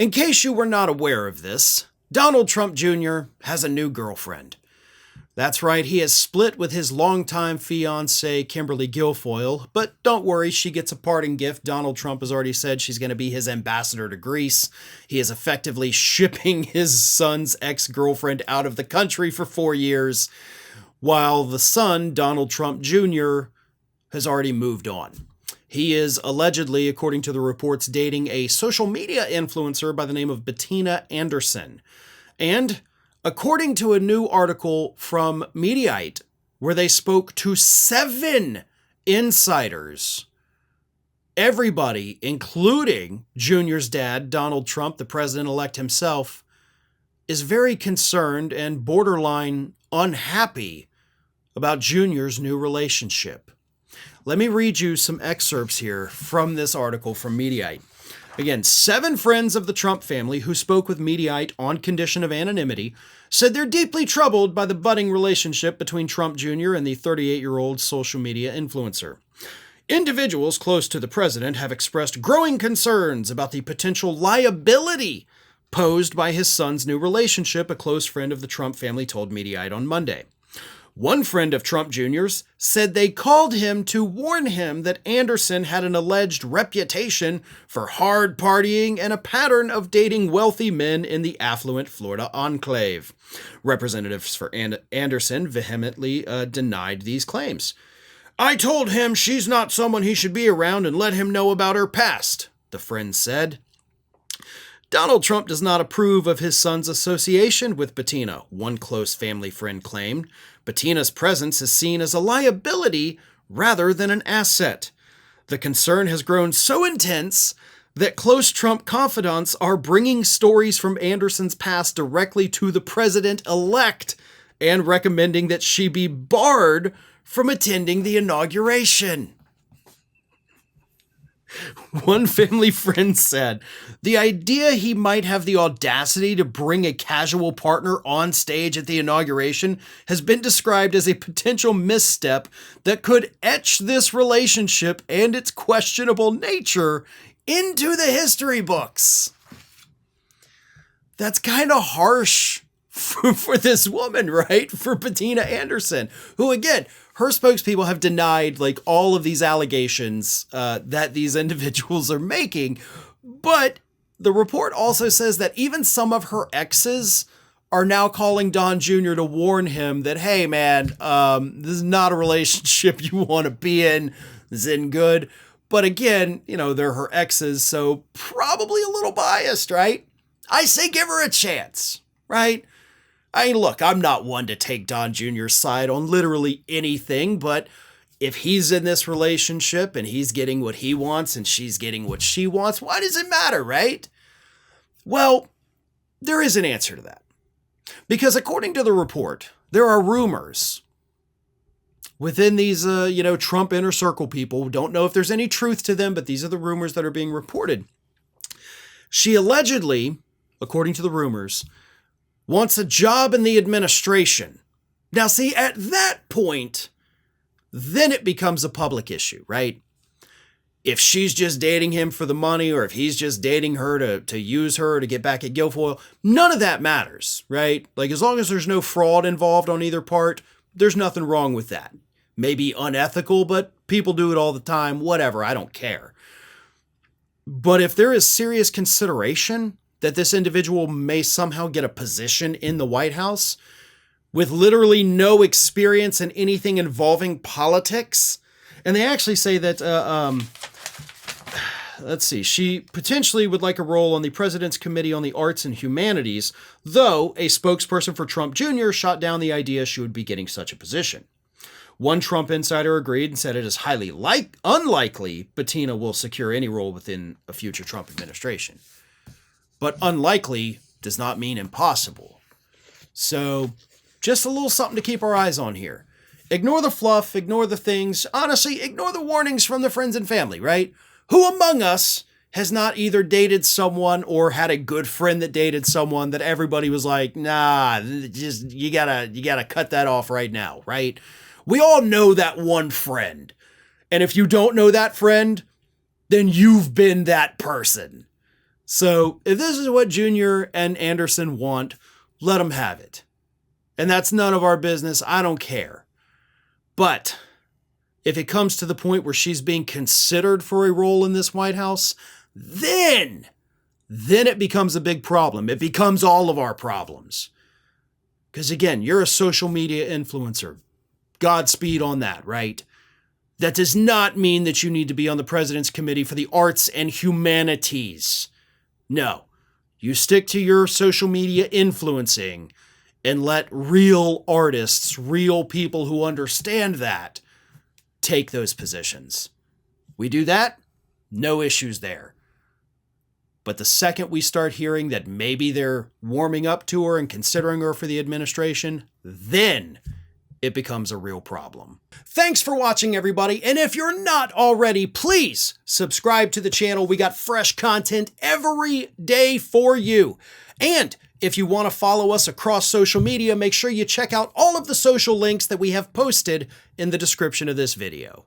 In case you were not aware of this, Donald Trump Jr. has a new girlfriend. That's right, he has split with his longtime fiancée, Kimberly Guilfoyle, but don't worry, she gets a parting gift. Donald Trump has already said she's going to be his ambassador to Greece. He is effectively shipping his son's ex-girlfriend out of the country for 4 years, while the son, Donald Trump Jr., has already moved on. He is allegedly, according to the reports, dating a social media influencer by the name of Bettina Anderson. And according to a new article from Mediaite, where they spoke to 7 insiders, everybody, including Junior's dad, Donald Trump, the president-elect himself, is very concerned and borderline unhappy about Junior's new relationship. Let me read you some excerpts here from this article from Mediaite. Again, 7 friends of the Trump family who spoke with Mediaite on condition of anonymity said they're deeply troubled by the budding relationship between Trump Jr. and the 38-year-old social media influencer. Individuals close to the president have expressed growing concerns about the potential liability posed by his son's new relationship, a close friend of the Trump family told Mediaite on Monday. One friend of Trump Jr.'s said they called him to warn him that Anderson had an alleged reputation for hard partying and a pattern of dating wealthy men in the affluent Florida enclave. Representatives for Anderson vehemently denied these claims. "I told him she's not someone he should be around and let him know about her past," the friend said. Donald Trump does not approve of his son's association with Bettina, one close family friend claimed. Bettina's presence is seen as a liability rather than an asset. The concern has grown so intense that close Trump confidants are bringing stories from Anderson's past directly to the president-elect and recommending that she be barred from attending the inauguration. One family friend said, "The idea he might have the audacity to bring a casual partner on stage at the inauguration has been described as a potential misstep that could etch this relationship and its questionable nature into the history books." That's kind of harsh for this woman, right? For Bettina Anderson, who, again, her spokespeople have denied like all of these allegations that these individuals are making. But the report also says that even some of her exes are now calling Don Jr. to warn him that, hey, man, this is not a relationship you want to be in. This isn't good. But again, you know, they're her exes, so probably a little biased, right? I say give her a chance, right? I mean, look, I'm not one to take Don Jr.'s side on literally anything, but if he's in this relationship and he's getting what he wants and she's getting what she wants, why does it matter, right? Well, there is an answer to that. Because according to the report, there are rumors within these, Trump inner circle people. Don't know if there's any truth to them, but these are the rumors that are being reported. She allegedly, according to the rumors, wants a job in the administration. Now, see, at that point, then it becomes a public issue, right? If she's just dating him for the money, or if he's just dating her to use her to get back at Guilfoyle, none of that matters, right? Like, as long as there's no fraud involved on either part, there's nothing wrong with that. Maybe unethical, but people do it all the time, whatever, I don't care. But if there is serious consideration that this individual may somehow get a position in the White House with literally no experience in anything involving politics. And they actually say that, she potentially would like a role on the President's Committee on the Arts and Humanities, though a spokesperson for Trump Jr. shot down the idea she would be getting such a position. One Trump insider agreed and said it is highly unlikely Bettina will secure any role within a future Trump administration. But unlikely does not mean impossible. So just a little something to keep our eyes on here. Ignore the fluff, ignore the things. Honestly, ignore the warnings from the friends and family, right? Who among us has not either dated someone or had a good friend that dated someone that everybody was like, nah, just you gotta cut that off right now, right? We all know that one friend. And if you don't know that friend, then you've been that person. So if this is what Junior and Anderson want, let them have it. And that's none of our business. I don't care. But if it comes to the point where she's being considered for a role in this White House, then it becomes a big problem. It becomes all of our problems. Because again, you're a social media influencer. Godspeed on that, right? That does not mean that you need to be on the President's Committee for the Arts and Humanities. No, you stick to your social media influencing and let real artists, real people who understand that, take those positions. We do that, no issues there. But the second we start hearing that maybe they're warming up to her and considering her for the administration, then it becomes a real problem. Thanks for watching, everybody. And if you're not already, please subscribe to the channel. We got fresh content every day for you. And if you want to follow us across social media, make sure you check out all of the social links that we have posted in the description of this video.